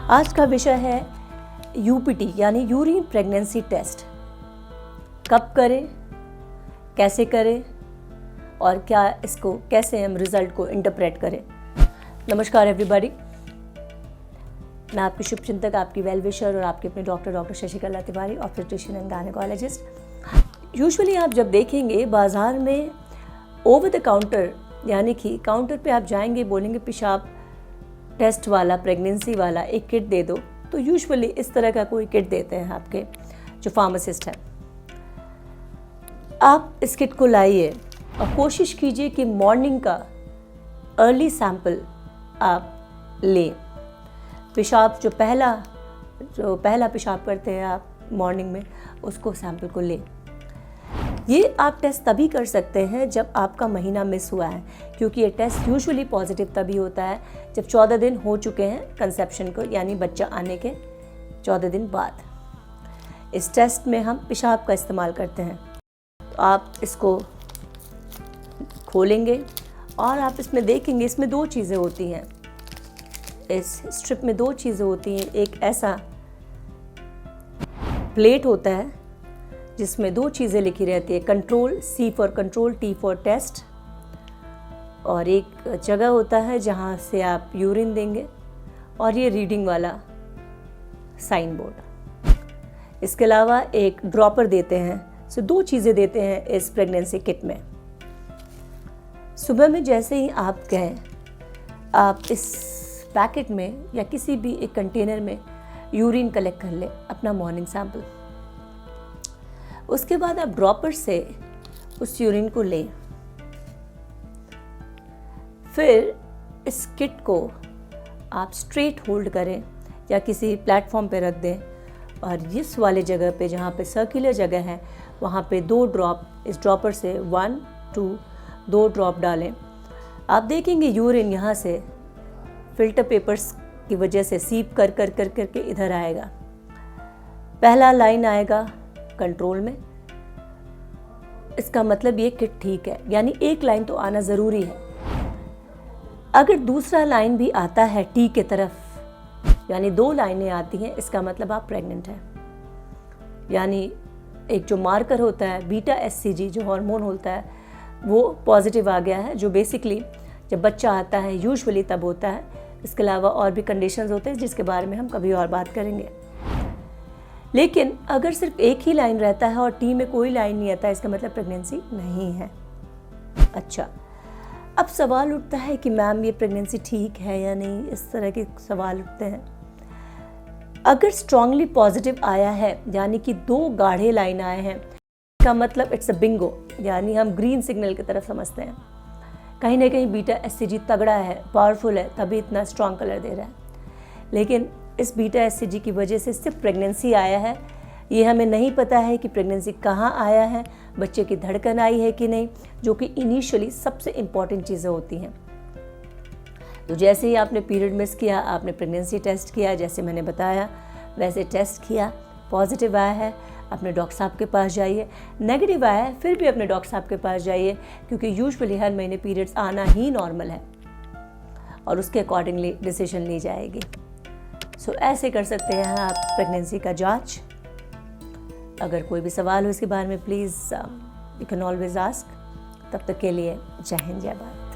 आज का विषय है यूपीटी यानी यूरिन प्रेगनेंसी टेस्ट। कब करें, कैसे करें और क्या इसको कैसे हम रिजल्ट को इंटरप्रेट करें। नमस्कार एवरीबॉडी, मैं आपकी शुभचिंतक, आपकी वेल विशर और आपके अपने doctor Shashikala Tiwari, obstetrician and gynaecologist. Usually आप जब देखेंगे बाज़ार में ओवर द काउंटर यानी कि काउंटर पे आप जाएंगे, बोलेंगे पेशाब टेस्ट वाला, प्रेगनेंसी वाला एक किट दे दो, तो यूजुअली इस तरह का कोई किट देते हैं आपके जो फार्मासिस्ट हैं। आप इस किट को लाइए और कोशिश कीजिए कि मॉर्निंग का अर्ली सैंपल आप लें। पेशाब जो पहला पेशाब करते हैं आप मॉर्निंग में, उसको सैंपल को लें। ये आप टेस्ट तभी कर सकते हैं जब आपका महीना मिस हुआ है, क्योंकि ये टेस्ट यूजुअली पॉजिटिव तभी होता है जब 14 दिन हो चुके हैं कंसेप्शन को, यानी बच्चा आने के 14 दिन बाद। इस टेस्ट में हम पेशाब का इस्तेमाल करते हैं। तो आप इसको खोलेंगे और आप इसमें देखेंगे, इसमें दो चीज़ें होती हैं। इस स्ट्रिप में दो चीज़ें होती हैं। एक ऐसा प्लेट होता है जिसमें दो चीज़ें लिखी रहती है, control, C for control, T for test, और एक जगह होता है जहाँ से आप यूरिन देंगे, और ये रीडिंग वाला साइन बोर्ड। इसके अलावा एक ड्रॉपर देते हैं। सो दो चीज़ें देते हैं इस प्रेगनेंसी किट में। सुबह में जैसे ही आप गए, आप इस पैकेट में या किसी भी एक कंटेनर में यूरिन कलेक्ट कर लें, अपना मॉर्निंग सैंपल। उसके बाद आप ड्रॉपर से उस यूरिन को लें। फिर इस किट को आप स्ट्रेट होल्ड करें या किसी प्लेटफॉर्म पे रख दें, और इस वाले जगह पे जहाँ पे सर्कुलर जगह है वहाँ पे 2 ड्रॉप इस ड्रॉपर से 1, 2 ड्रॉप डालें। आप देखेंगे यूरिन यहाँ से फिल्टर पेपर्स की वजह से सीप कर के इधर आएगा। पहला लाइन आएगा कंट्रोल में। इसका मतलब ये किट ठीक है, यानी एक लाइन तो आना ज़रूरी है। अगर दूसरा लाइन भी आता है टी के तरफ, यानी 2 लाइनें आती हैं, इसका मतलब आप प्रेग्नेंट हैं। यानी एक जो मार्कर होता है बीटा एससीजी जो हार्मोन होता है, वो पॉजिटिव आ गया है, जो बेसिकली जब बच्चा आता है यूजुअली तब होता है। इसके अलावा और भी कंडीशंस होते हैं जिसके बारे में हम कभी और बात करेंगे। लेकिन अगर सिर्फ एक ही लाइन रहता है और टी में कोई लाइन नहीं आता, इसका मतलब प्रेगनेंसी नहीं है। अच्छा, अब सवाल उठता है कि मैम ये प्रेगनेंसी ठीक है या नहीं, इस तरह के सवाल उठते हैं। अगर स्ट्रांगली पॉजिटिव आया है, यानी कि 2 गाढ़े लाइन आए हैं, इसका मतलब इट्स अ बिंगो, यानी हम ग्रीन सिग्नल की तरफ समझते हैं। कहीं ना कहीं बीटा एससीजी तगड़ा है, पावरफुल है, तभी इतना स्ट्रॉन्ग कलर दे रहा है। लेकिन इस बीटा एससीजी की वजह से सिर्फ प्रेगनेंसी आया है, ये हमें नहीं पता है कि प्रेगनेंसी कहाँ आया है, बच्चे की धड़कन आई है कि नहीं, जो कि इनिशियली सबसे इम्पॉर्टेंट चीज़ें होती हैं। तो जैसे ही आपने पीरियड मिस किया, आपने प्रेगनेंसी टेस्ट किया, जैसे मैंने बताया वैसे टेस्ट किया, पॉजिटिव आया है, अपने डॉक्टर साहब के पास जाइए। नेगेटिव आया है, फिर भी अपने डॉक्टर साहब के पास जाइए, क्योंकि यूजुअली हर महीने पीरियड्स आना ही नॉर्मल है और उसके अकॉर्डिंगली डिसीजन ली जाएगी। सो ऐसे कर सकते हैं आप प्रेगनेंसी का जांच। अगर कोई भी सवाल हो इसके बारे में, please you can always ask. तब तक के लिए जय हिंद, जय भारत।